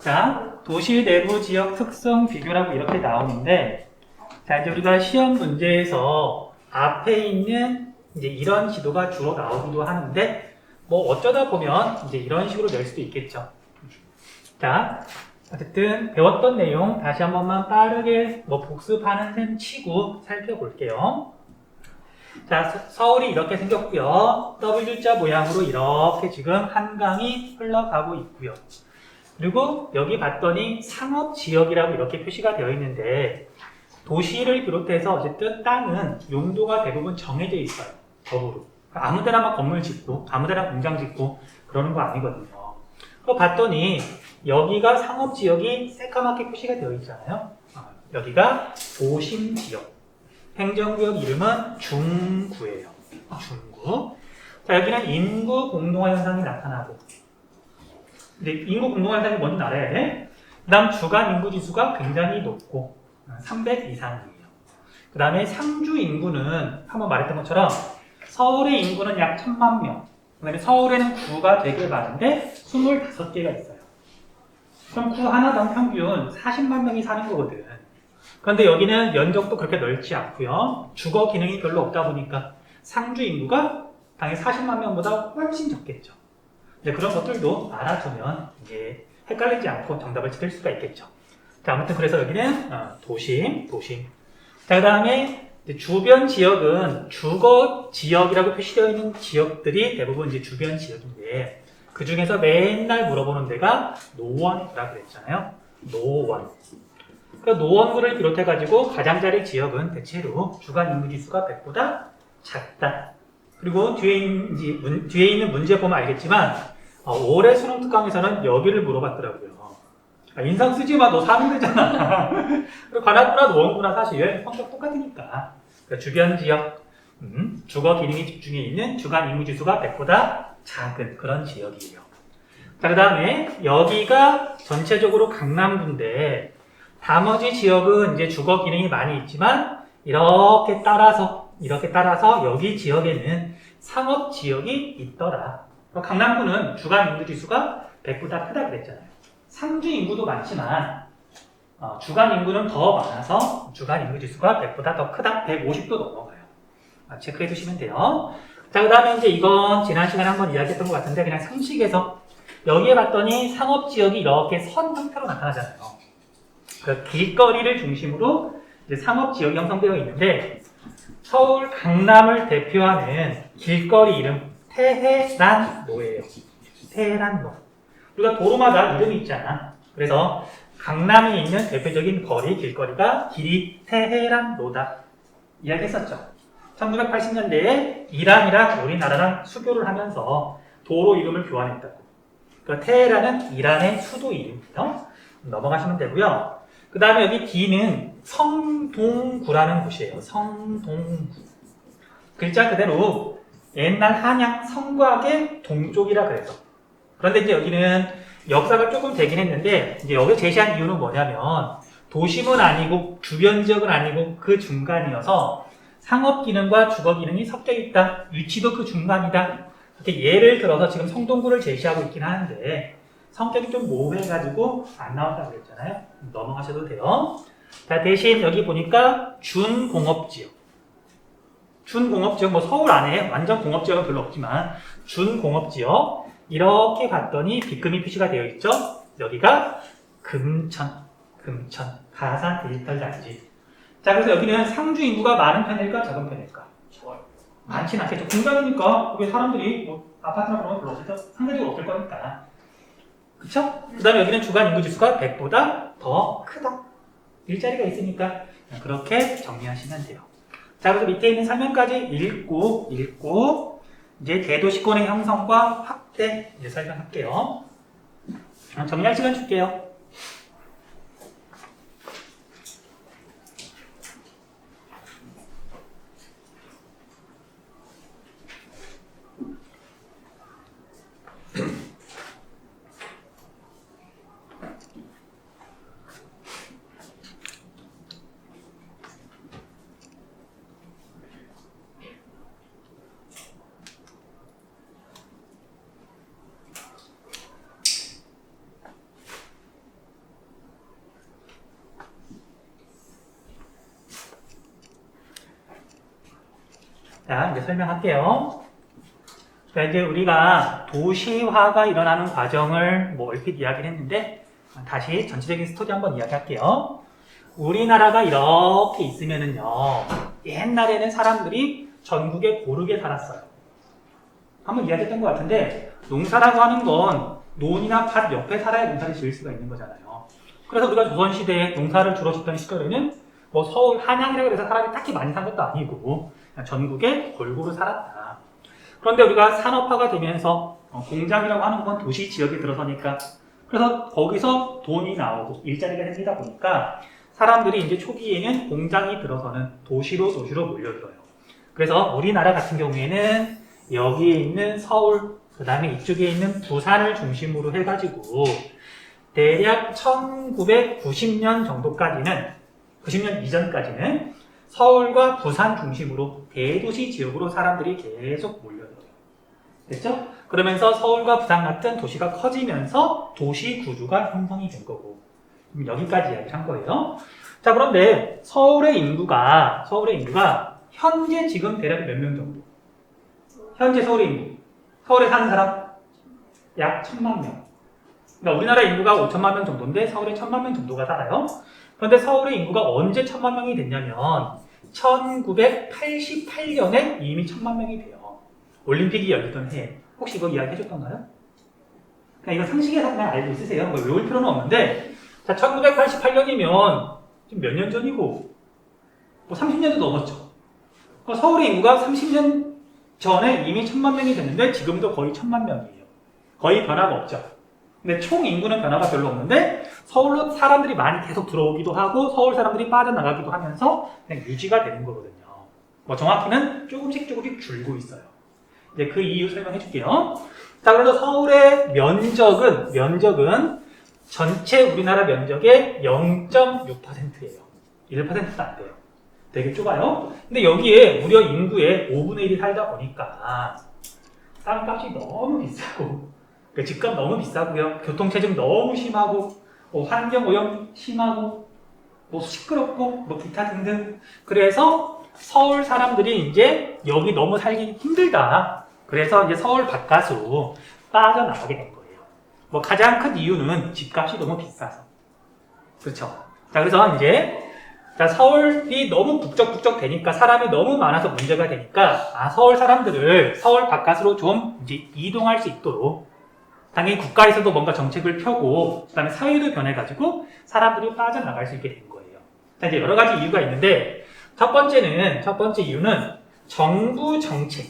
자, 도시 내부 지역 특성 비교라고 이렇게 나오는데, 자, 이제 우리가 시험 문제에서 앞에 있는 이제 이런 지도가 주로 나오기도 하는데, 뭐 어쩌다 보면 이제 이런 식으로 낼 수도 있겠죠. 자, 어쨌든 배웠던 내용 다시 한 번만 빠르게 뭐 복습하는 셈 치고 살펴볼게요. 자, 서울이 이렇게 생겼고요. W자 모양으로 이렇게 지금 한강이 흘러가고 있고요. 그리고 여기 봤더니 상업지역이라고 이렇게 표시가 되어 있는데 도시를 비롯해서 어쨌든 땅은 용도가 대부분 정해져 있어요. 법으로. 아무데나 막 건물 짓고 아무데나 공장 짓고 그러는 거 아니거든요. 그거 봤더니 여기가 상업지역이 새까맣게 표시가 되어 있잖아요. 여기가 도심지역. 행정구역 이름은 중구예요. 중구. 자, 여기는 인구 공동화 현상이 나타나고. 근데 인구 공동화 현상이 뭔지 알아야 돼. 그 다음 주간 인구 지수가 굉장히 높고 300 이상이에요. 그 다음에 상주 인구는 한번 말했던 것처럼 서울의 인구는 약 1000만 명. 그 다음에 서울에는 구가 되게 많은데 25개가 있어요. 그럼 구 하나당 평균 40만 명이 사는 거거든. 그런데 여기는 면적도 그렇게 넓지 않고요. 주거 기능이 별로 없다 보니까 상주 인구가 당연히 40만 명보다 훨씬 적겠죠. 이제 그런 것들도 알아두면 이제 헷갈리지 않고 정답을 찾을 수가 있겠죠. 자, 아무튼 그래서 여기는 도심. 자, 그 다음에 주변 지역은 주거 지역이라고 표시되어 있는 지역들이 대부분 이제 주변 지역인데 그 중에서 맨날 물어보는 데가 노원구라고 그랬잖아요. 노원. 그러니까 노원구를 비롯해가지고 가장자리 지역은 대체로 주간 인구 지수가 100보다 작다. 그리고 뒤에 있는 문제 보면 알겠지만 올해 수능 특강에서는 여기를 물어봤더라고요. 인상 쓰지 마, 너 사는 데잖아. 그리고 관악구나 노원구나 사실 성격 똑같으니까. 그러니까 주변 지역, 주거 기능이 집중해 있는 주간 인구 지수가 100보다 작은 그런 지역이에요. 자, 그 다음에 여기가 전체적으로 강남구인데 나머지 지역은 이제 주거 기능이 많이 있지만 이렇게 따라서 여기 지역에는 상업 지역이 있더라. 강남구는 주간 인구 지수가 100보다 크다 그랬잖아요. 상주 인구도 많지만 주간 인구는 더 많아서 주간 인구 지수가 100보다 더 크다. 150도 넘어가요. 체크해 두시면 돼요. 자, 그 다음에 이제 이건 지난 시간에 한번 이야기했던 것 같은데 그냥 상식에서 여기에 봤더니 상업 지역이 이렇게 선 형태로 나타나잖아요. 그 길거리를 중심으로 이제 상업 지역이 형성되어 있는데 서울 강남을 대표하는 길거리 이름 테헤란로예요. 테헤란로. 우리가 도로마다 이름이 있잖아. 그래서 강남에 있는 대표적인 거리 길거리가 길이 테헤란로다. 이야기했었죠. 1980년대에 이란이랑 우리나라랑 수교를 하면서 도로 이름을 교환했다고. 그러니까 테헤란은 이란의 수도 이름이에요. 넘어가시면 되고요. 그 다음에 여기 D는 성동구라는 곳이에요. 성동구. 글자 그대로 옛날 한양 성곽의 동쪽이라 그래서. 그런데 이제 여기는 역사가 조금 되긴 했는데 이제 여기 제시한 이유는 뭐냐면 도심은 아니고 주변 지역은 아니고 그 중간이어서 상업 기능과 주거 기능이 섞여 있다. 위치도 그 중간이다. 이렇게 예를 들어서 지금 성동구를 제시하고 있긴 하는데 성격이 좀 모호해가지고 안 나온다고 그랬잖아요. 넘어가셔도 돼요. 자, 대신 여기 보니까 준공업지역. 준공업지역, 뭐 서울 안에 완전 공업지역은 별로 없지만 준공업지역 이렇게 봤더니 빗금이 표시가 되어 있죠. 여기가 금천, 가산 디지털 단지. 자, 그래서 여기는 상주 인구가 많은 편일까 적은 편일까? 많진 않겠죠. 공장이니까 여기 사람들이 뭐 아파트나 그런 거 별로 없을 때 상대적으로 없을 거니까. 그쵸? 그 다음에 여기는 주간 인구 지수가 100보다 더 크다. 일자리가 있으니까 그렇게 정리하시면 돼요. 자, 그래서 밑에 있는 설명까지 읽고 이제 대도시권의 형성과 확대 이제 설명할게요. 정리할 시간 줄게요. 자, 이제 설명할게요. 자, 이제 우리가 도시화가 일어나는 과정을 뭐 얼핏 이야기를 했는데, 다시 전체적인 스토리 한번 이야기할게요. 우리나라가 이렇게 있으면은요, 옛날에는 사람들이 전국에 고르게 살았어요. 한번 이야기했던 것 같은데, 농사라고 하는 건 논이나 밭 옆에 살아야 농사를 지을 수가 있는 거잖아요. 그래서 우리가 조선시대에 농사를 주로 짓던 시절에는 뭐 서울, 한양이라고 해서 사람이 딱히 많이 산 것도 아니고, 그냥 전국에 골고루 살았다. 그런데 우리가 산업화가 되면서 공장이라고 하는 건 도시 지역에 들어서니까, 그래서 거기서 돈이 나오고 일자리가 생기다 보니까 사람들이 이제 초기에는 공장이 들어서는 도시로 몰려들어요. 그래서 우리나라 같은 경우에는 여기에 있는 서울, 그 다음에 이쪽에 있는 부산을 중심으로 해가지고 대략 1990년 정도까지는, 90년 이전까지는 서울과 부산 중심으로 대도시 지역으로 사람들이 계속 몰려들어요. 됐죠? 그러면서 서울과 부산 같은 도시가 커지면서 도시 구조가 형성이 된 거고, 여기까지 이야기를 한 거예요. 자, 그런데 서울의 인구가 현재 지금 대략 몇 명 정도? 현재 서울의 인구, 서울에 사는 사람 약 1000만 명. 그러니까 우리나라 인구가 5천만 명 정도인데 서울에 1000만 명 정도가 살아요. 그런데 서울의 인구가 언제 1000만 명이 됐냐면 1988년에 이미 1000만 명이 돼요. 올림픽이 열리던 해. 혹시 이거 이야기 해줬던가요? 그냥 이거 상식에서 그냥 알고 있으세요. 뭐 외울 필요는 없는데, 자, 1988년이면 지금 몇 년 전이고, 뭐 30년도 넘었죠. 서울의 인구가 30년 전에 이미 1000만 명이 됐는데 지금도 거의 1000만 명이에요. 거의 변화가 없죠. 근데 총 인구는 변화가 별로 없는데 서울로 사람들이 많이 계속 들어오기도 하고 서울 사람들이 빠져나가기도 하면서 그냥 유지가 되는 거거든요. 뭐 정확히는 조금씩 줄고 있어요. 이제 그 이유 설명해 줄게요. 자, 그래서 서울의 면적은 전체 우리나라 면적의 0.6%예요. 1%도 안 돼요. 되게 좁아요. 근데 여기에 무려 인구의 5분의 1이 살다 보니까 땅값이 너무 비싸고, 집값 너무 비싸고요. 교통체증 너무 심하고, 환경오염 심하고, 시끄럽고, 기타 등등. 그래서 서울 사람들이 이제 여기 너무 살기 힘들다. 그래서 이제 서울 바깥으로 빠져나가게 된 거예요. 가장 큰 이유는 집값이 너무 비싸서. 그렇죠. 자, 그래서 이제 서울이 너무 북적북적 되니까 사람이 너무 많아서 문제가 되니까 서울 사람들을 서울 바깥으로 좀 이제 이동할 수 있도록 당연히 국가에서도 뭔가 정책을 펴고 그다음에 사회도 변해가지고 사람들이 빠져나갈 수 있게 된 거예요. 자, 이제 여러 가지 이유가 있는데 첫 번째 이유는 정부 정책.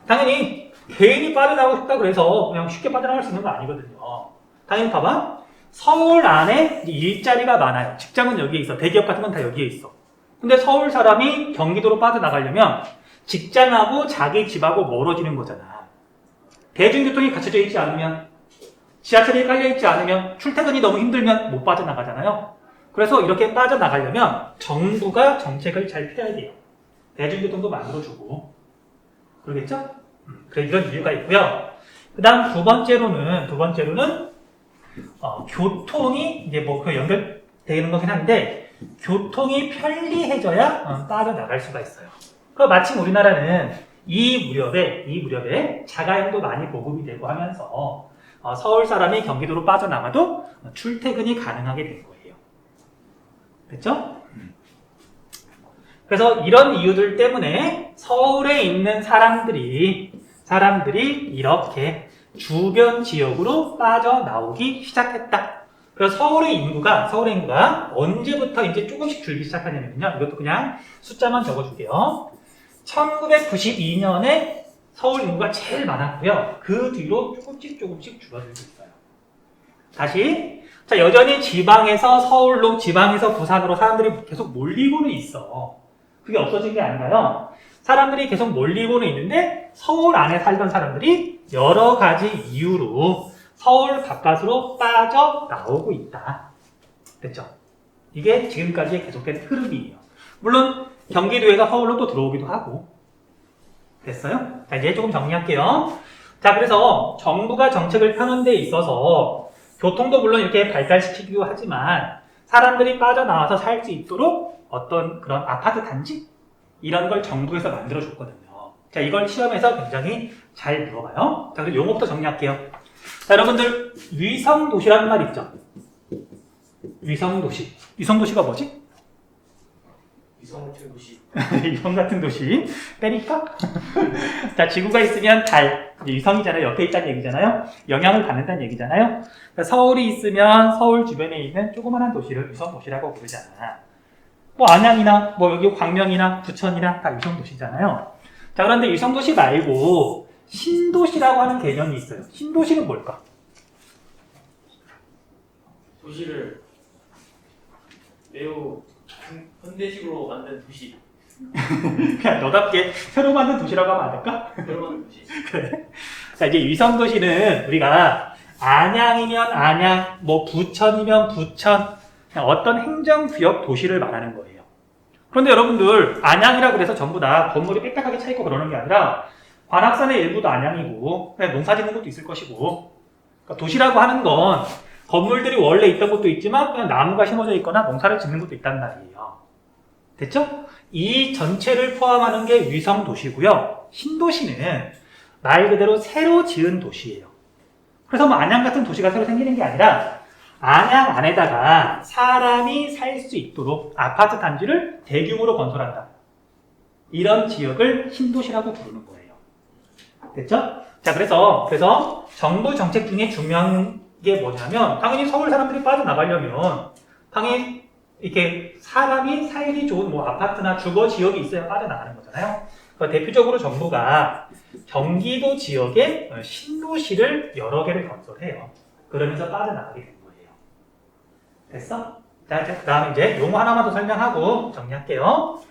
당연히 개인이 빠져나가고 싶다고 해서 그냥 쉽게 빠져나갈 수 있는 거 아니거든요. 당연히 봐봐. 서울 안에 일자리가 많아요. 직장은 여기에 있어. 대기업 같은 건 다 여기에 있어. 근데 서울 사람이 경기도로 빠져나가려면 직장하고 자기 집하고 멀어지는 거잖아. 대중교통이 갖춰져 있지 않으면, 지하철이 깔려있지 않으면, 출퇴근이 너무 힘들면 못 빠져나가잖아요. 그래서 이렇게 빠져나가려면 정부가 정책을 잘 펴야 돼요. 대중교통도 만들어주고. 그러겠죠? 그래, 이런 이유가 있고요. 그 다음 두 번째로는 교통이 이제 그 연결되는 거긴 한데 교통이 편리해져야 빠져나갈 수가 있어요. 마침 우리나라는 이 무렵에 자가용도 많이 보급이 되고 하면서 서울 사람이 경기도로 빠져나가도 출퇴근이 가능하게 된 거예요. 됐죠? 그래서 이런 이유들 때문에 서울에 있는 사람들이 이렇게 주변 지역으로 빠져나오기 시작했다. 그래서 서울의 인구가 언제부터 이제 조금씩 줄기 시작하냐면요. 이것도 그냥 숫자만 적어줄게요. 1992년에 서울 인구가 제일 많았고요. 그 뒤로 조금씩 줄어들고 있어요. 다시. 자, 여전히 지방에서 서울로, 지방에서 부산으로 사람들이 계속 몰리고는 있어. 그게 없어진 게 아닌가요? 사람들이 계속 몰리고는 있는데 서울 안에 살던 사람들이 여러 가지 이유로 서울 바깥으로 빠져나오고 있다. 됐죠? 이게 지금까지 계속된 흐름이에요. 물론 경기도에서 서울로 또 들어오기도 하고. 됐어요? 자, 이제 조금 정리할게요. 자, 그래서 정부가 정책을 펴는 데 있어서 교통도 물론 이렇게 발달시키기도 하지만 사람들이 빠져나와서 살 수 있도록 어떤 그런 아파트 단지? 이런 걸 정부에서 만들어줬거든요. 자, 이걸 시험에서 굉장히 잘 물어봐요. 자, 그럼 용어부터 정리할게요. 자, 여러분들 위성도시라는 말 있죠? 위성도시. 위성도시가 뭐지? 위성 같은 도시. 위성 같은 도시. 때릴까? 자, 지구가 있으면 달. 이제 위성이잖아요. 옆에 있다는 얘기잖아요. 영향을 받는다는 얘기잖아요. 그러니까 서울이 있으면 서울 주변에 있는 조그마한 도시를 위성도시라고 부르잖아. 뭐 안양이나 뭐 여기 광명이나 부천이나 다 위성도시잖아요. 자, 그런데 위성도시 말고 신도시라고 하는 개념이 있어요. 신도시는 뭘까? 도시를 매우 현대식으로 만든 도시. 그냥 너답게 새로 만든 도시라고 하면 안 될까? 새로운 도시. 그래. 자, 이제 위성도시는 우리가 안양이면 안양, 뭐 부천이면 부천, 그냥 어떤 행정구역 도시를 말하는 거예요. 그런데 여러분들 안양이라 그래서 전부 다 건물이 빽빽하게 차 있고 그러는 게 아니라 관악산의 일부도 안양이고 그냥 농사 짓는 것도 있을 것이고, 그러니까 도시라고 하는 건 건물들이 원래 있던 것도 있지만 그냥 나무가 심어져 있거나 농사를 짓는 것도 있단 말이에요. 됐죠? 이 전체를 포함하는 게 위성도시고요. 신도시는 말 그대로 새로 지은 도시예요. 그래서 뭐 안양 같은 도시가 새로 생기는 게 아니라 안양 안에다가 사람이 살 수 있도록 아파트 단지를 대규모로 건설한다. 이런 지역을 신도시라고 부르는 거예요. 됐죠? 자, 그래서 정부 정책 중에 중요한 게 뭐냐면 당연히 서울 사람들이 빠져나가려면 당연히 이렇게 사람이 살기 좋은 뭐 아파트나 주거 지역이 있어야 빠져나가는 거잖아요. 그러니까 대표적으로 정부가 경기도 지역에 신도시를 여러 개를 건설해요. 그러면서 빠져나가게 된 거예요. 됐어? 자, 그 다음에 이제 용어 하나만 더 설명하고 정리할게요.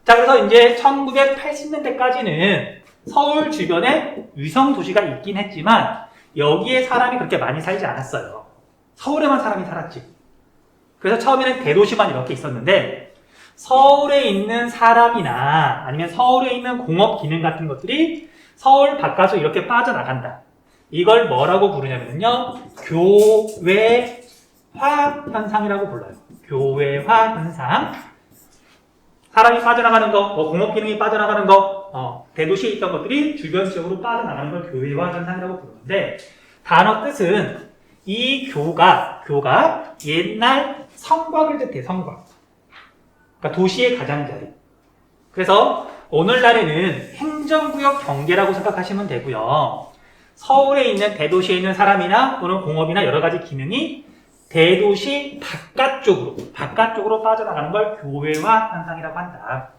자, 그래서 이제 1980년대까지는 서울 주변에 위성도시가 있긴 했지만 여기에 사람이 그렇게 많이 살지 않았어요. 서울에만 사람이 살았지. 그래서 처음에는 대도시만 이렇게 있었는데 서울에 있는 사람이나 아니면 서울에 있는 공업 기능 같은 것들이 서울 바깥으로 이렇게 빠져나간다. 이걸 뭐라고 부르냐면요. 교외화 현상이라고 불러요. 교외화 현상. 사람이 빠져나가는 거, 뭐 공업 기능이 빠져나가는 거, 대도시에 있던 것들이 주변 지역으로 빠져나가는 걸 교외화 현상이라고 부르는데 단어 뜻은 이 교가 옛날 성곽을 뜻해, 성곽. 그러니까 도시의 가장자리. 그래서 오늘날에는 행정구역 경계라고 생각하시면 되고요. 서울에 있는 대도시에 있는 사람이나 또는 공업이나 여러 가지 기능이 대도시 바깥쪽으로 빠져나가는 걸 교외화 현상이라고 한다.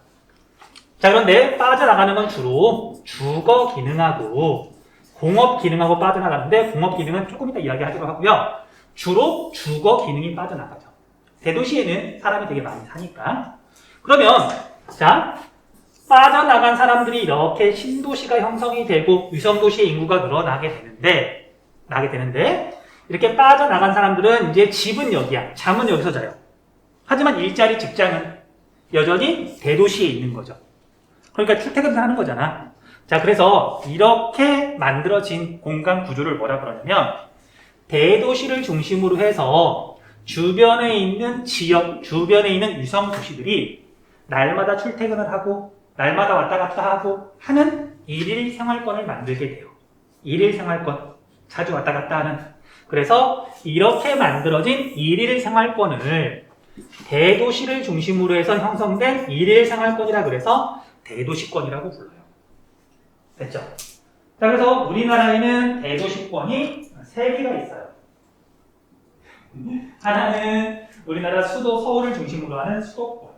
자, 그런데 빠져나가는 건 주로 주거 기능하고 공업 기능하고 빠져나가는데 공업 기능은 조금 이따 이야기하기로 하고요. 주로 주거 기능이 빠져나가죠. 대도시에는 사람이 되게 많이 사니까. 그러면 자, 빠져나간 사람들이 이렇게 신도시가 형성이 되고 위성도시의 인구가 늘어나게 되는데 이렇게 빠져나간 사람들은 이제 집은 여기야. 잠은 여기서 자요. 하지만 일자리 직장은 여전히 대도시에 있는 거죠. 그러니까 출퇴근을 하는 거잖아. 자, 그래서 이렇게 만들어진 공간 구조를 뭐라 그러냐면 대도시를 중심으로 해서 주변에 있는 지역, 주변에 있는 위성 도시들이 날마다 출퇴근을 하고 날마다 왔다 갔다 하고 하는 일일 생활권을 만들게 돼요. 일일 생활권. 자주 왔다 갔다 하는. 그래서 이렇게 만들어진 일일 생활권을 대도시를 중심으로 해서 형성된 일일 생활권이라 그래서 대도시권이라고 불러요. 됐죠? 자, 그래서 우리나라에는 대도시권이 3개가 있어요. 하나는 우리나라 수도 서울을 중심으로 하는 수도권.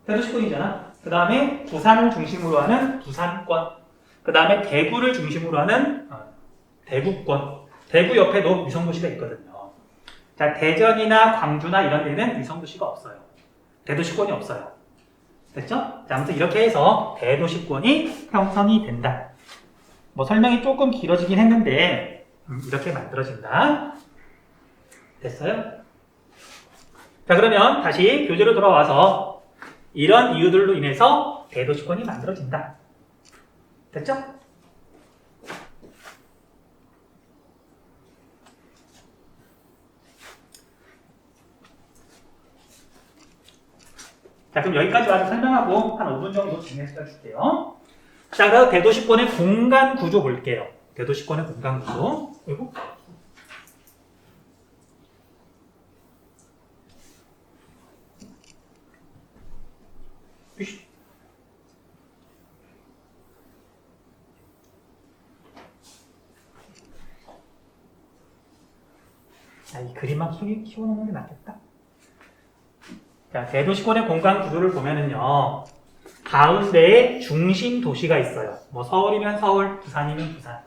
대도시권이잖아. 그 다음에 부산을 중심으로 하는 부산권. 그 다음에 대구를 중심으로 하는 대구권. 대구 옆에도 위성도시가 있거든요. 자, 대전이나 광주나 이런 데는 위성도시가 없어요. 대도시권이 없어요. 됐죠? 자, 아무튼 이렇게 해서 대도시권이 형성이 된다. 뭐 설명이 조금 길어지긴 했는데 이렇게 만들어진다. 됐어요? 자, 그러면 다시 교재로 돌아와서 이런 이유들로 인해서 대도시권이 만들어진다. 됐죠? 자, 그럼 여기까지 와서 설명하고 한 5분 정도 진행해서 줄게요. 자, 그럼 대도시권의 공간 구조 볼게요. 대도시권의 공간 구조. 그리고 이 그림만 키워놓는 게 낫겠다. 자, 대도시권의 공간 구조를 보면은요, 가운데에 중심 도시가 있어요. 뭐 서울이면 서울, 부산이면 부산.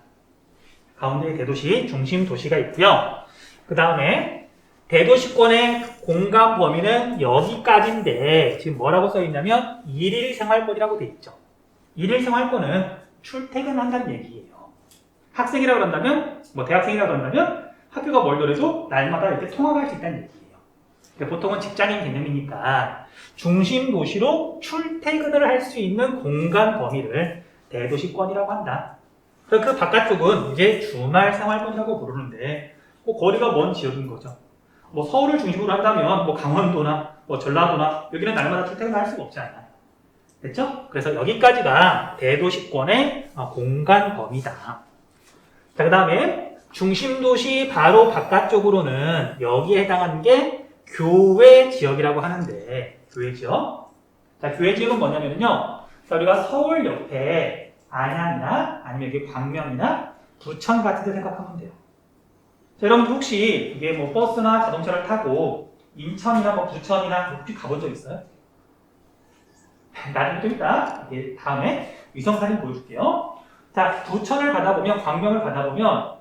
가운데에 대도시, 중심 도시가 있고요. 그 다음에 대도시권의 공간 범위는 여기까지인데 지금 뭐라고 써 있냐면 일일 생활권이라고 돼 있죠. 일일 생활권은 출퇴근한다는 얘기예요. 학생이라고 그런다면, 뭐 대학생이라고 그런다면 학교가 멀더라도 날마다 이렇게 통학할 수 있다는 얘기예요. 그러니까 보통은 직장인 개념이니까 중심 도시로 출퇴근을 할 수 있는 공간 범위를 대도시권이라고 한다. 그래서 그 바깥쪽은 이제 주말 생활권이라고 부르는데 그 거리가 먼 지역인 거죠. 뭐 서울을 중심으로 한다면 뭐 강원도나 뭐 전라도나 여기는 날마다 출퇴근을 할 수가 없잖아요. 됐죠? 그래서 여기까지가 대도시권의 공간 범위다. 자, 그 다음에 중심도시 바로 바깥쪽으로는 여기에 해당하는 게 교외 지역이라고 하는데, 교외 지역. 자, 교외 지역은 뭐냐면요. 자, 우리가 서울 옆에 안양이나 아니면 여기 광명이나 부천 같은 데 생각하면 돼요. 자, 여러분들 혹시 이게 뭐 버스나 자동차를 타고 인천이나 뭐 부천이나 혹시 가본 적 있어요? 나중에 좀 이따 다음에 위성사진 보여줄게요. 자, 부천을 가다 보면, 광명을 가다 보면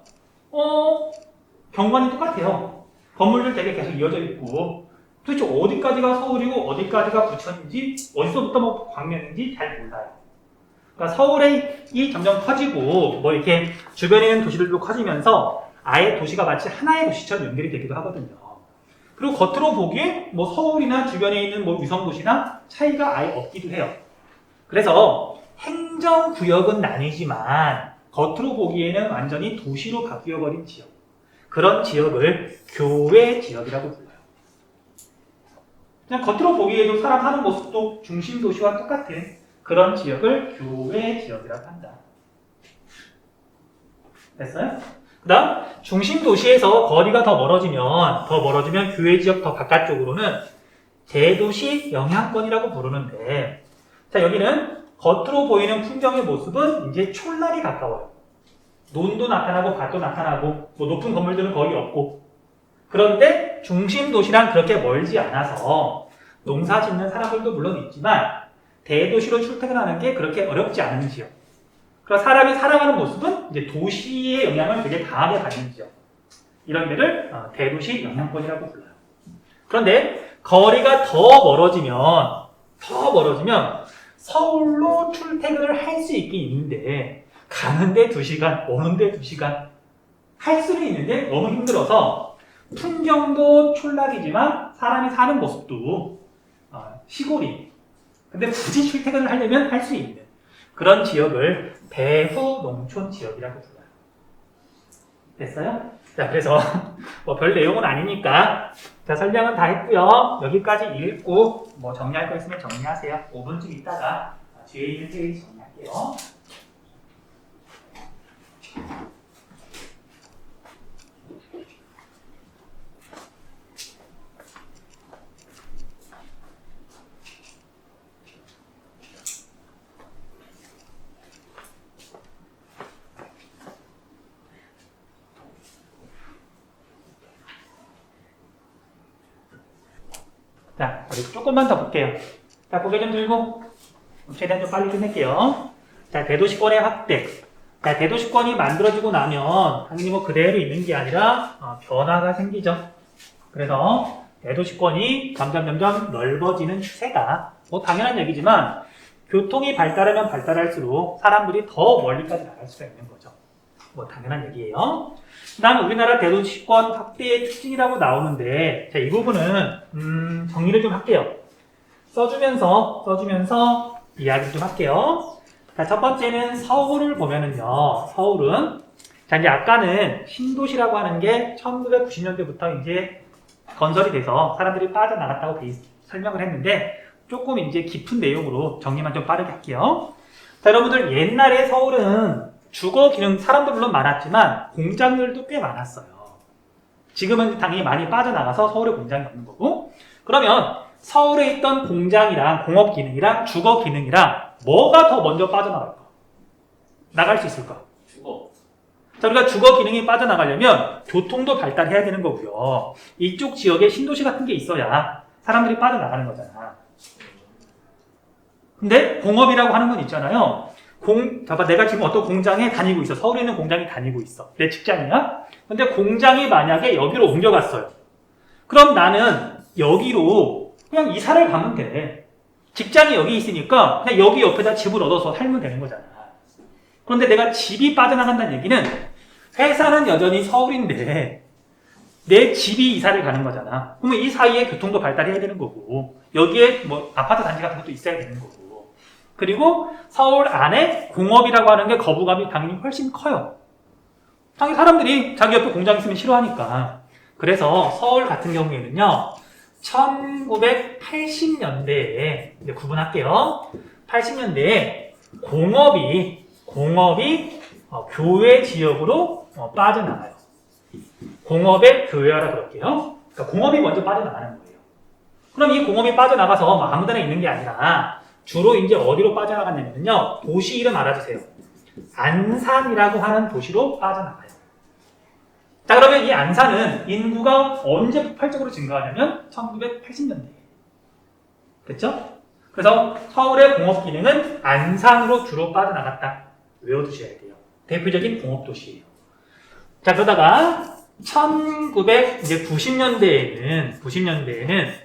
경관이 똑같아요. 건물들 되게 계속 이어져 있고 도대체 어디까지가 서울이고 어디까지가 부천인지 어디서부터 뭐 광명인지 잘 몰라요. 그러니까 서울이 점점 커지고 뭐 이렇게 주변에 있는 도시들도 커지면서 아예 도시가 마치 하나의 도시처럼 연결이 되기도 하거든요. 그리고 겉으로 보기에 뭐 서울이나 주변에 있는 뭐 위성도시나 차이가 아예 없기도 해요. 그래서 행정구역은 나뉘지만 겉으로 보기에는 완전히 도시로 바뀌어버린 지역. 그런 지역을 교외 지역이라고 불러요. 그냥 겉으로 보기에도 사람 사는 모습도 중심 도시와 똑같은 그런 지역을 교외 지역이라고 한다. 됐어요? 그 다음 중심 도시에서 거리가 더 멀어지면 교외 지역 더 바깥쪽으로는 대도시 영향권이라고 부르는데, 자, 여기는 겉으로 보이는 풍경의 모습은 이제 촌날이 가까워요. 논도 나타나고 밭도 나타나고 뭐 높은 건물들은 거의 없고, 그런데 중심 도시랑 그렇게 멀지 않아서 농사 짓는 사람들도 물론 있지만 대도시로 출퇴근하는 게 그렇게 어렵지 않은 지역. 그래서 사람이 살아가는 모습은 이제 도시의 영향을 되게 강하게 받는 지역. 이런 데를 대도시 영향권이라고 불러요. 그런데 거리가 더 멀어지면 서울로 출퇴근을 할 수 있긴 있는데 가는데 2시간, 오는데 2시간 할 수는 있는데 너무 힘들어서 풍경도 촌락이지만 사람이 사는 모습도 시골이. 근데 굳이 출퇴근을 하려면 할 수 있는 그런 지역을 배후 농촌 지역이라고 불러요. 됐어요? 자, 그래서 뭐 별 내용은 아니니까 자, 설명은 다 했고요. 여기까지 읽고 뭐 정리할 거 있으면 정리하세요. 5분쯤 있다가 뒤에 있는 페이지 정리할게요. 자, 우리 조금만 더 볼게요. 자, 고개 좀 들고 최대한 좀 빨리 끝낼게요. 자, 대도시권의 확대. 자, 대도시권이 만들어지고 나면 당연히 뭐 그대로 있는 게 아니라 변화가 생기죠. 그래서 대도시권이 점점 넓어지는 추세다. 뭐 당연한 얘기지만 교통이 발달하면 발달할수록 사람들이 더 멀리까지 나갈 수가 있는 거죠. 뭐 당연한 얘기예요. 그 다음에 우리나라 대도시권 확대의 특징이라고 나오는데, 자, 이 부분은 정리를 좀 할게요. 써주면서 이야기 좀 할게요. 자, 첫 번째는 서울을 보면은요, 서울은 자, 이제 아까는 신도시라고 하는 게 1990년대부터 이제 건설이 돼서 사람들이 빠져나갔다고 설명을 했는데, 조금 이제 깊은 내용으로 정리만 좀 빠르게 할게요. 자, 여러분들 옛날에 서울은 주거 기능 사람도 물론 많았지만 공장들도 꽤 많았어요. 지금은 당연히 많이 빠져나가서 서울에 공장이 없는 거고. 그러면 서울에 있던 공장이랑 공업 기능이랑 주거 기능이랑 뭐가 더 먼저 빠져나갈까? 나갈 수 있을까? 주거. 자, 우리가 주거 기능이 빠져나가려면 교통도 발달해야 되는 거고요. 이쪽 지역에 신도시 같은 게 있어야 사람들이 빠져나가는 거잖아. 근데 공업이라고 하는 건 있잖아요. 봐봐, 내가 지금 어떤 공장에 다니고 있어. 서울에 있는 공장에 다니고 있어. 내 직장이야. 근데 공장이 만약에 여기로 옮겨갔어요. 그럼 나는 여기로 그냥 이사를 가면 돼. 직장이 여기 있으니까 그냥 여기 옆에다 집을 얻어서 살면 되는 거잖아. 그런데 내가 집이 빠져나간다는 얘기는 회사는 여전히 서울인데 내 집이 이사를 가는 거잖아. 그러면 이 사이에 교통도 발달해야 되는 거고 여기에 뭐 아파트 단지 같은 것도 있어야 되는 거고 그리고 서울 안에 공업이라고 하는 게 거부감이 당연히 훨씬 커요. 당연히 사람들이 자기 옆에 공장 있으면 싫어하니까. 그래서 서울 같은 경우에는요 1980년대에 이제 구분할게요. 80년대에 공업이 교외 지역으로 빠져나가요. 공업의 교외화라 그럴게요. 그러니까 공업이 먼저 빠져나가는 거예요. 그럼 이 공업이 빠져나가서 뭐 아무데나 있는 게 아니라 주로 이제 어디로 빠져나갔냐면요. 도시 이름 알아주세요. 안산이라고 하는 도시로 빠져나가요. 자, 그러면 이 안산은 인구가 언제 폭발적으로 증가하냐면 1980년대. 됐죠? 그래서 서울의 공업 기능은 안산으로 주로 빠져나갔다. 외워두셔야 돼요. 대표적인 공업도시예요. 자, 그러다가 1990년대에는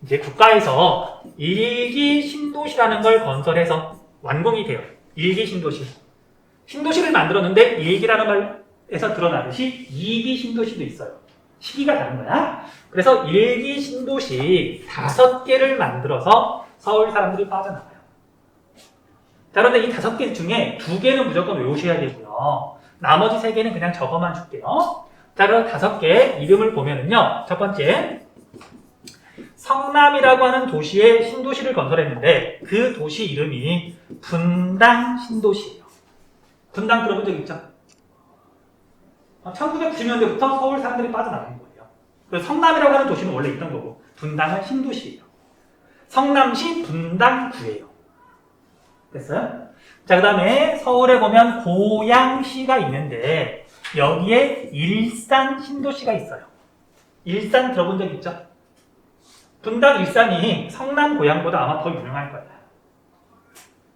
이제 국가에서 일기 신도시라는 걸 건설해서 완공이 돼요. 일기 신도시. 신도시를 만들었는데 일기라는 말에서 드러나듯이 2기 신도시도 있어요. 시기가 다른 거야. 그래서 일기 신도시 5개를 만들어서 서울 사람들이 빠져나가요. 자, 그런데 이 5개 중에 2개는 무조건 외우셔야 되고요. 나머지 3개는 그냥 적어만 줄게요. 자, 그럼 5개 이름을 보면은요. 첫 번째, 성남이라고 하는 도시에 신도시를 건설했는데 그 도시 이름이 분당 신도시예요. 분당 들어본 적 있죠? 1990년대부터 서울 사람들이 빠져나간 거예요. 그래서 성남이라고 하는 도시는 원래 있던 거고 분당은 신도시예요. 성남시 분당구예요. 됐어요? 자, 그 다음에 서울에 보면 고양시가 있는데 여기에 일산 신도시가 있어요. 일산 들어본 적 있죠? 분당 일산이 성남 고양보다 아마 더 유명할 거야.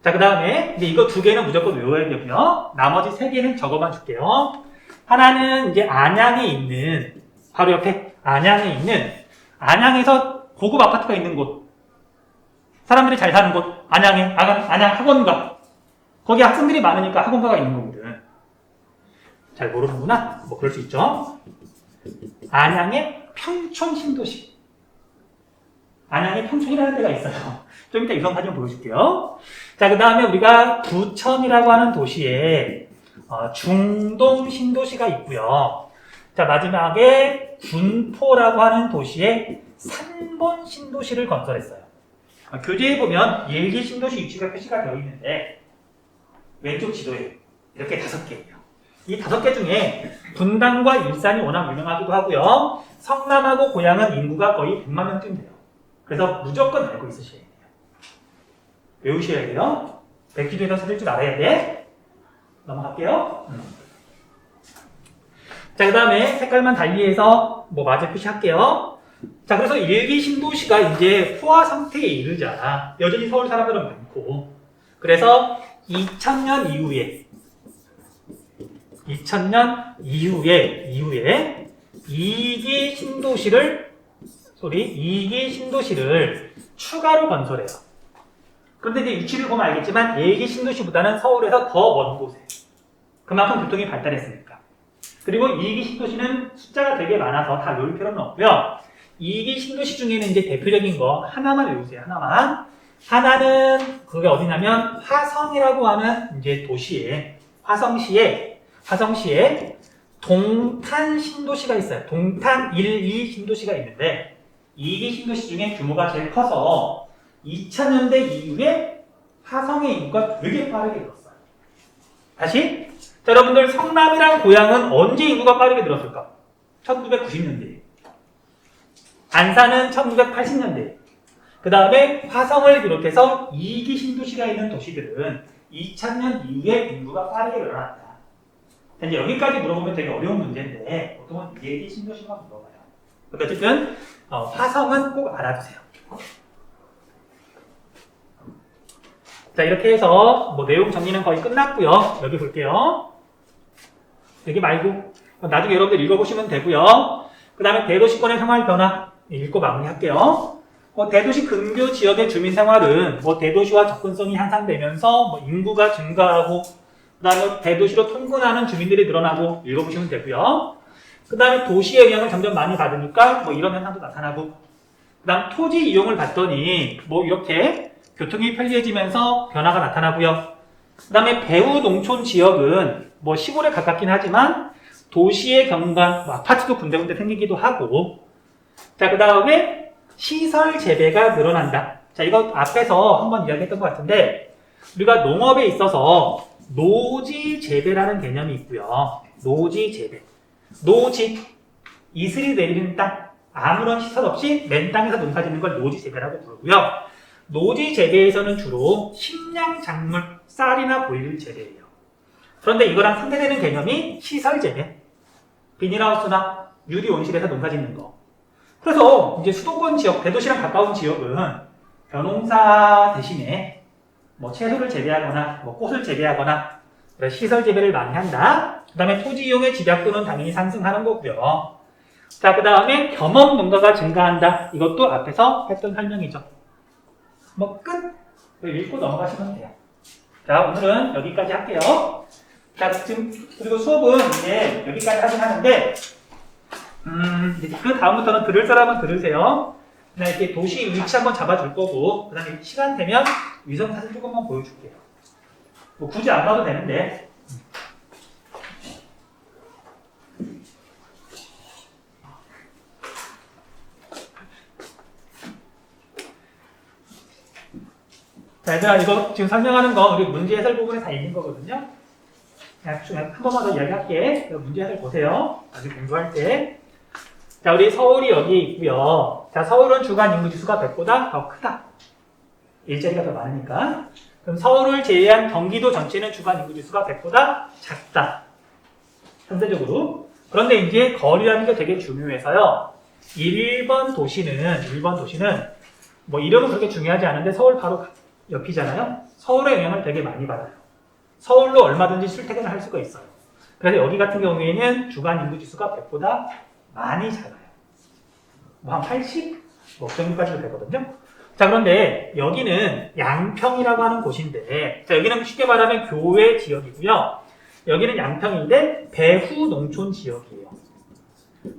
자, 그 다음에 이거 2개는 무조건 외워야 되고요. 나머지 3개는 적어만 줄게요. 하나는 이제 안양에 있는 바로 옆에 안양에 있는 안양에서 고급 아파트가 있는 곳, 사람들이 잘 사는 곳, 안양 학원가. 거기 학생들이 많으니까 학원가가 있는 거거든. 잘 모르는구나. 뭐 그럴 수 있죠. 안양의 평촌 신도시. 안양에 평촌이라는 데가 있어요. 좀 이따 유성 사진 보여줄게요. 자, 그 다음에 우리가 부천이라고 하는 도시에 중동 신도시가 있고요. 자, 마지막에 군포라고 하는 도시에 산본 신도시를 건설했어요. 교재에 보면 일기 신도시 위치가 표시가 되어 있는데 왼쪽 지도에 이렇게 5개예요. 이 5개 중에 분당과 일산이 워낙 유명하기도 하고요. 성남하고 고양은 인구가 거의 100만 명쯤 돼요. 그래서 무조건 알고 있으셔야 돼요. 외우셔야 돼요. 백지도에서 찾을 줄 알아야 돼. 넘어갈게요. 자, 그 다음에 색깔만 달리해서 뭐 마저 표시할게요. 자, 그래서 일기 신도시가 이제 포화 상태에 이르자 여전히 서울 사람들은 많고, 그래서 2000년 이후에 2기 신도시를 추가로 건설해요. 그런데 이제 위치를 보면 알겠지만 1기 신도시보다는 서울에서 더 먼 곳에, 그만큼 교통이 발달했으니까. 그리고 2기 신도시는 숫자가 되게 많아서 다 외울 필요는 없고요. 2기 신도시 중에는 이제 대표적인 거 하나만 외우세요. 하나는 그게 어디냐면 화성이라고 하는 이제 도시에, 화성시에 동탄 신도시가 있어요. 동탄 1, 2 신도시가 있는데 2기 신도시 중에 규모가 제일 커서 2000년대 이후에 화성의 인구가 되게 빠르게 늘었어요. 다시 자, 여러분들 성남이랑 고양은 언제 인구가 빠르게 늘었을까? 1990년대. 안산은 1980년대. 그 다음에 화성을 비롯해서 2기 신도시가 있는 도시들은 2000년 이후에 인구가 빠르게 늘어났다. 이제 여기까지 물어보면 되게 어려운 문제인데 보통은 2기 신도시가 물어봐요. 근데 어쨌든 화성은 꼭 알아두세요. 자, 이렇게 해서 뭐 내용 정리는 거의 끝났고요. 여기 볼게요. 여기 말고 나중에 여러분들 읽어보시면 되고요. 그 다음에 대도시권의 생활 변화 읽고 마무리할게요. 대도시 근교 지역의 주민 생활은 대도시와 접근성이 향상되면서 인구가 증가하고 그 다음에 대도시로 통근하는 주민들이 늘어나고 읽어보시면 되고요. 그 다음에 도시의 영향을 점점 많이 받으니까 이런 현상도 나타나고 그 다음 토지 이용을 받더니 이렇게 교통이 편리해지면서 변화가 나타나고요. 그 다음에 배후 농촌 지역은 시골에 가깝긴 하지만 도시의 경관, 아파트도 군데군데 생기기도 하고 자, 그 다음에 시설 재배가 늘어난다. 자, 이거 앞에서 한번 이야기했던 것 같은데 우리가 농업에 있어서 노지 재배라는 개념이 있고요. 노지 재배. 노지, 이슬이 내리는 땅, 아무런 시설 없이 맨 땅에서 농사 짓는 걸 노지 재배라고 부르고요. 노지 재배에서는 주로 식량, 작물, 쌀이나 보리를 재배해요. 그런데 이거랑 상대되는 개념이 시설 재배. 비닐하우스나 유리 온실에서 농사 짓는 거. 그래서 이제 수도권 지역, 대도시랑 가까운 지역은 벼농사 대신에 채소를 재배하거나 꽃을 재배하거나 시설 재배를 많이 한다. 그 다음에 토지 이용의 집약도는 당연히 상승하는 거고요. 자, 그 다음에 겸업 농가가 증가한다. 이것도 앞에서 했던 설명이죠. 끝! 읽고 넘어가시면 돼요. 자, 오늘은 여기까지 할게요. 자, 지금, 그리고 수업은 이제 여기까지 하긴 하는데, 이제 그 다음부터는 들을 사람은 들으세요. 그냥 이렇게 도시 위치 한번 잡아줄 거고, 그 다음에 시간 되면 위성 사진 조금만 보여줄게요. 굳이 안 봐도 되는데. 자, 얘들아, 이거 지금 설명하는 거 우리 문제 해설 부분에 다 있는 거거든요. 그냥 한 번만 더 이야기할게. 문제 해설 보세요. 나중에 공부할 때. 자, 우리 서울이 여기에 있고요. 자, 서울은 주간 인구 지수가 100보다 더 크다. 일자리가 더 많으니까. 그럼 서울을 제외한 경기도 전체는 주간 인구 지수가 100보다 작다. 상대적으로. 그런데 이제 거리라는 게 되게 중요해서요. 1번 도시는 이름은 그렇게 중요하지 않은데 서울 바로 옆이잖아요. 서울의 영향을 되게 많이 받아요. 서울로 얼마든지 출퇴근을 할 수가 있어요. 그래서 여기 같은 경우에는 주간 인구 지수가 100보다 많이 작아요. 한 80? 그 정도까지도 되거든요. 자, 그런데 여기는 양평이라고 하는 곳인데, 자, 여기는 쉽게 말하면 교외 지역이고요. 여기는 양평인데 배후 농촌 지역이에요.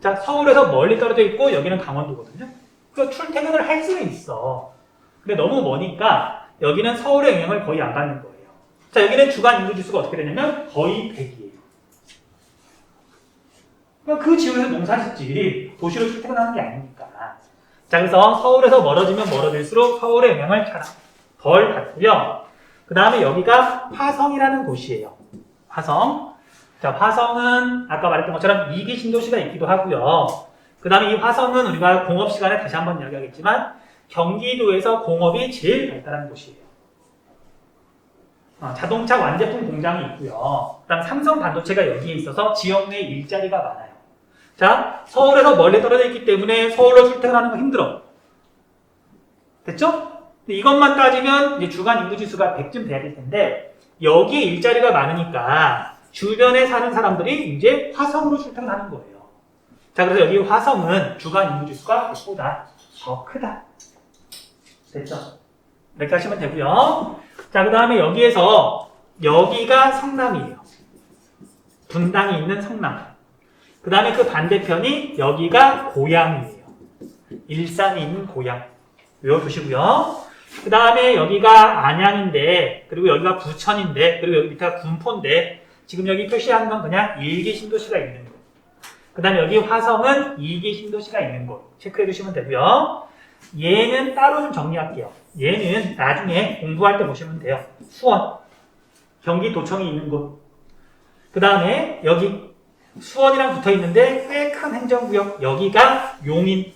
자, 서울에서 멀리 떨어져 있고 여기는 강원도거든요. 그래서 출퇴근을 할 수는 있어. 근데 너무 머니까 여기는 서울의 영향을 거의 안 받는 거예요. 자, 여기는 주간 인구 지수가 어떻게 되냐면 거의 100이에요. 그러니까 그 지역에서 농사 짓지 도시로 출퇴근하는 게 아니니까. 자, 그래서 서울에서 멀어지면 멀어질수록 서울의 영향을 덜 받고요. 그 다음에 여기가 화성이라는 곳이에요. 화성. 자, 화성은 아까 말했던 것처럼 2기 신도시가 있기도 하고요. 그 다음에 이 화성은 우리가 공업 시간에 다시 한번 이야기하겠지만 경기도에서 공업이 제일 발달한 곳이에요. 자동차 완제품 공장이 있고요. 그 다음 삼성 반도체가 여기에 있어서 지역 내 일자리가 많아요. 자, 서울에서 멀리 떨어져 있기 때문에 서울로 출퇴근하는 거 힘들어. 됐죠? 이것만 따지면 이제 주간 인구 지수가 100쯤 돼야 될 텐데 여기에 일자리가 많으니까 주변에 사는 사람들이 이제 화성으로 출퇴근하는 거예요. 자, 그래서 여기 화성은 주간 인구 지수가 100보다 더 크다. 됐죠? 이렇게 하시면 되고요. 자, 그 다음에 여기에서 여기가 성남이에요. 분당이 있는 성남. 그 다음에 그 반대편이 여기가 고양이에요. 일산이 있는 고양. 외워두시고요. 그 다음에 여기가 안양인데, 그리고 여기가 부천인데, 그리고 여기 밑에가 군포인데, 지금 여기 표시한 건 그냥 1기 신도시가 있는 곳. 그 다음에 여기 화성은 2기 신도시가 있는 곳. 체크해 두시면 되고요. 얘는 따로 좀 정리할게요. 얘는 나중에 공부할 때 보시면 돼요. 수원, 경기도청이 있는 곳. 그 다음에 여기 수원이랑 붙어 있는데 꽤 큰 행정구역. 여기가 용인.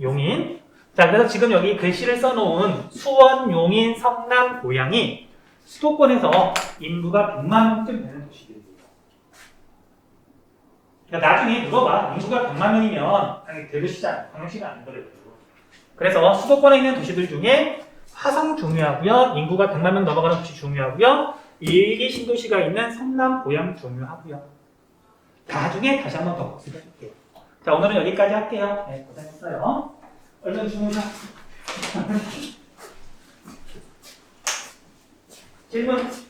용인. 자, 그래서 지금 여기 글씨를 써놓은 수원, 용인, 성남, 고양이 수도권에서 인구가 100만 명쯤 되는 도시들이에요. 그러니까 나중에 물어봐. 인구가 100만 명이면 당연히 대도시잖아. 광역시가 아닌 거래요. 그래서 수도권에 있는 도시들 중에 화성 중요하고요. 인구가 100만 명 넘어가는 도시 중요하고요. 일기 신도시가 있는 성남, 고양 중요하고요. 나중에 다시 한번 더 복습해볼게요. 자, 오늘은 여기까지 할게요. 네, 고생했어요. 얼른 주무셔. 질문.